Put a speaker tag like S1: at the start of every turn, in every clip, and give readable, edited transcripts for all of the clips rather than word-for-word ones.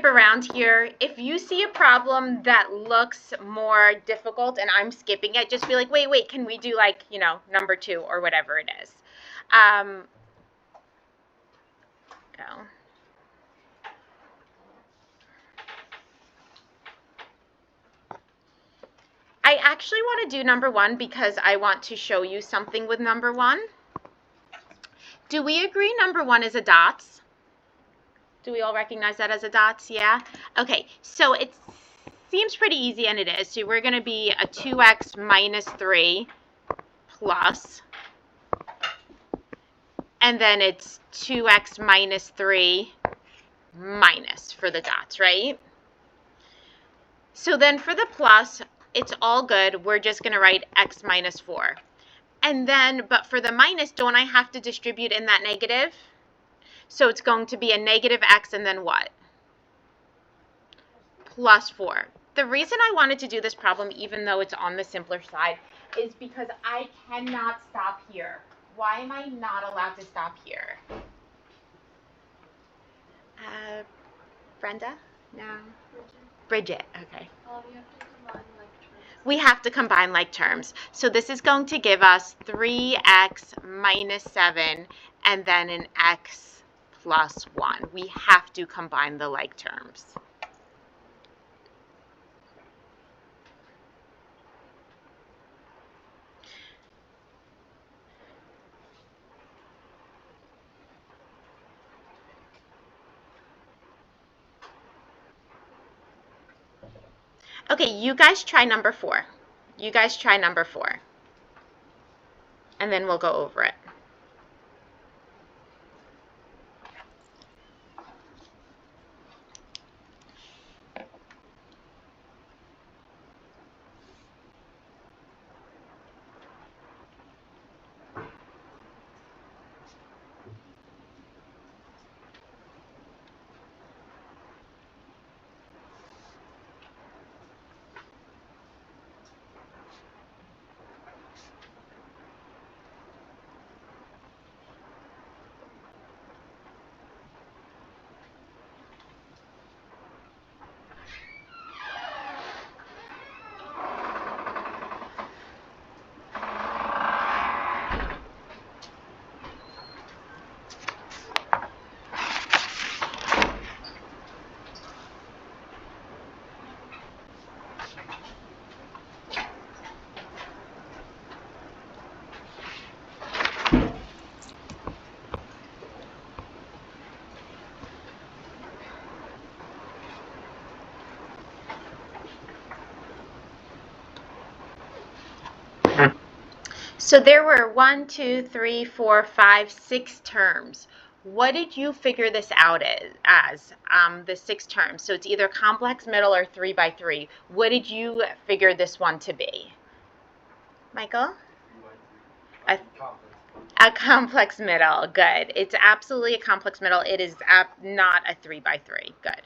S1: around here. If you see a problem that looks more difficult and I'm skipping it, just be like, wait, can we do like, you know, number 2 or whatever it is. Go. I actually want to do number 1 because I want to show you something with number 1. Do we agree number 1 is a dots? Do we all recognize that as a dots? Yeah? Okay, so it seems pretty easy, and it is. So we're going to be a 2x minus 3 plus, and then it's 2x minus 3 minus for the dots, right? So then for the plus, it's all good. We're just going to write x minus 4. And then, but for the minus, don't I have to distribute in that negative? So it's going to be a negative x and then what? Plus 4. The reason I wanted to do this problem, even though it's on the simpler side, is because I cannot stop here. Why am I not allowed to stop here? Brenda? No. Bridget. Okay. We have to combine like terms. So this is going to give us 3x minus 7 and then an x plus 1. We have to combine the like terms. Okay, you guys try number 4. You guys try number 4. And then we'll go over it. So there were 1, 2, 3, 4, 5, 6 terms. What did you figure this out as the 6 terms? So it's either complex middle or 3 by 3. What did you figure this one to be? Michael? A complex middle. Good. It's absolutely a complex middle. It is not a 3 by 3. Good.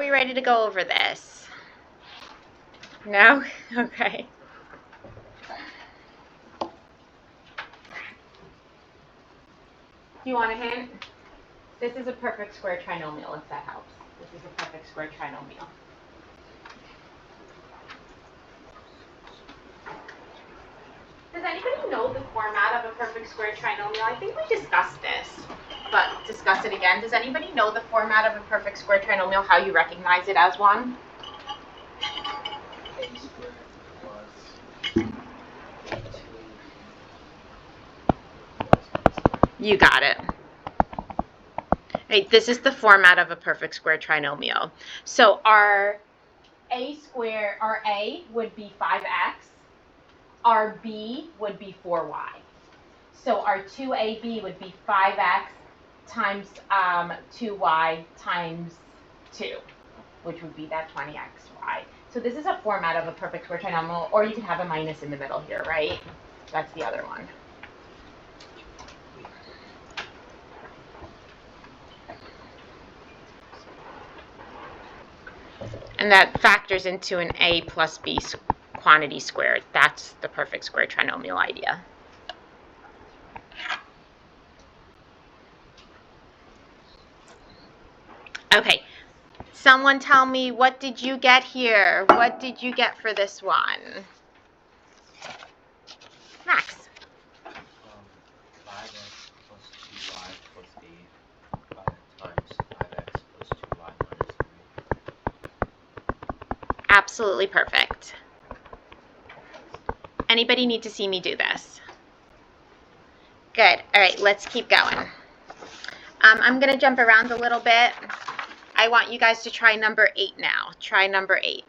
S1: we ready to go over this? No? Okay. Do you want a hint? This is a perfect square trinomial, if that helps. This is a perfect square trinomial. Does anybody know the format of a perfect square trinomial? I think we discussed this, but discuss it again. Does anybody know the format of a perfect square trinomial, how you recognize it as one?
S2: A squared plus 2ab plus b squared.
S1: You got it. Right, this is the format of a perfect square trinomial. So our a would be 5x. Our b would be 4y. So our 2ab would be 5x times 2y times 2, which would be that 20xy. So this is a format of a perfect square trinomial, or you could have a minus in the middle here, right? That's the other one. And that factors into an a plus b quantity squared. That's the perfect square trinomial idea. Okay, someone tell me, what did you get here? What did you get for this one? Max.
S2: 5x plus 2y plus 8 times 5x plus 2y minus 3.
S1: Absolutely perfect. Anybody need to see me do this? Good. All right, let's keep going. I'm going to jump around a little bit. I want you guys to try number 8 now. Try number 8.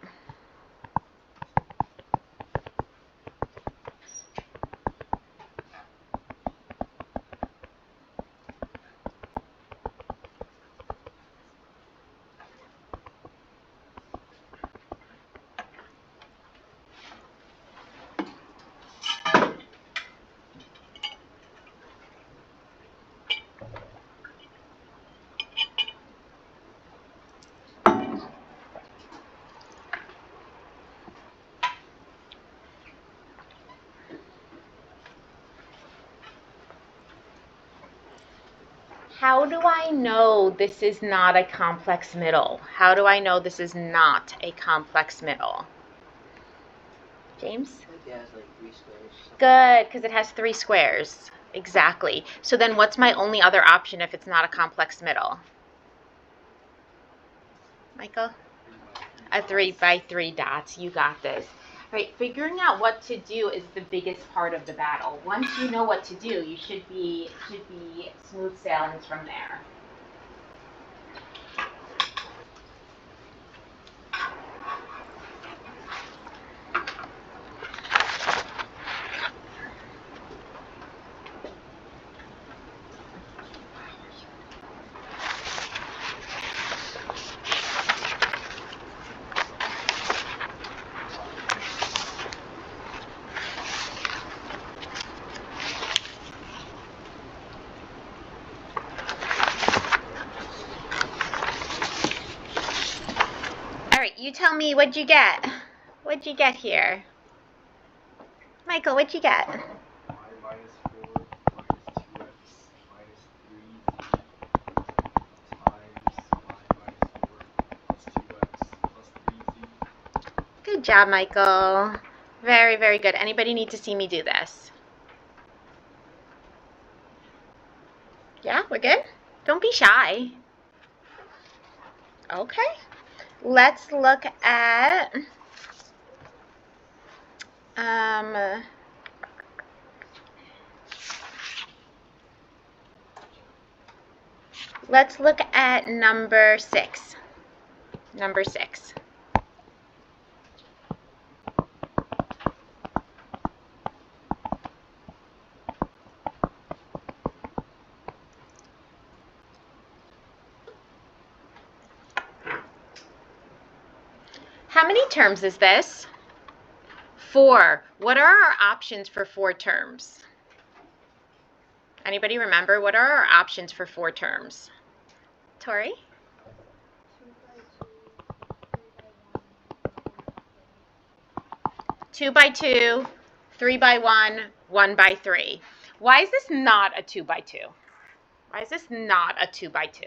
S1: How do I know this is not a complex middle? How do I know this is not a complex middle? James?
S2: Like it has like 3 squares.
S1: Good, because it has 3 squares. Exactly. So then what's my only other option if it's not a complex middle? Michael? A 3 by 3 dots. You got this. Right, figuring out what to do is the biggest part of the battle. Once you know what to do, you should be smooth sailings from there. All right, you tell me, what'd you get? What'd you get here? Michael, what'd you get?
S3: Y minus 4 minus 2x minus 3z times y minus 4 plus 2x plus 3z.
S1: Good job, Michael. Very, very good. Anybody need to see me do this? Yeah, we're good? Don't be shy. Okay. Let's look at let's look at number 6. Number 6. How many terms is this? 4. What are our options for 4 terms? Anybody remember? What are our options for 4 terms? Tori?
S4: 2 by 2
S1: 2 by 2, 3 by 1, 1 by 3. Why is this not a 2 by 2? Why is this not a 2 by 2?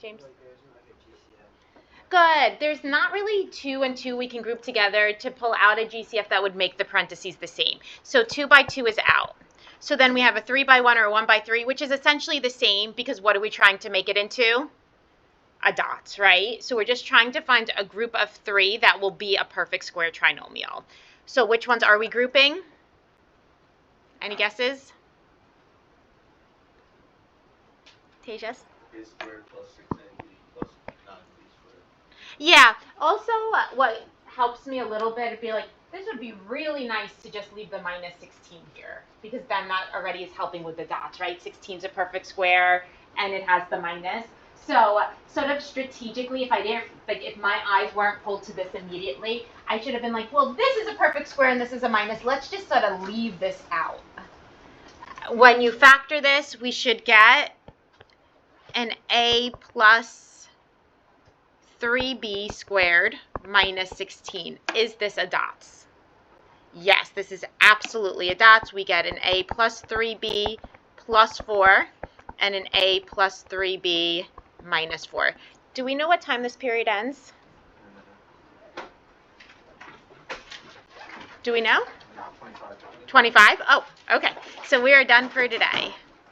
S1: James?
S3: Like there isn't like a GCF.
S1: Good. There's not really 2 and 2 we can group together to pull out a GCF that would make the parentheses the same. So 2 by 2 is out. So then we have a 3 by 1 or a 1 by 3, which is essentially the same because what are we trying to make it into? A dot, right? So we're just trying to find a group of 3 that will be a perfect square trinomial. So which ones are we grouping? Any guesses? Tejas?
S4: A squared plus 6ab plus 9b squared.
S1: Yeah. Also, what helps me a little bit would be like, this would be really nice to just leave the minus 16 here because then that already is helping with the dots, right? 16 is a perfect square and it has the minus. So sort of strategically, if I didn't, like if my eyes weren't pulled to this immediately, I should have been like, well, this is a perfect square and this is a minus. Let's just sort of leave this out. When you factor this, we should get an a plus 3b squared minus 16. Is this a dots? Yes, this is absolutely a dots. We get an a plus 3b plus 4 and an a plus 3b minus 4. Do we know what time this period ends? Do we know? 25? Oh, okay. So we are done for today.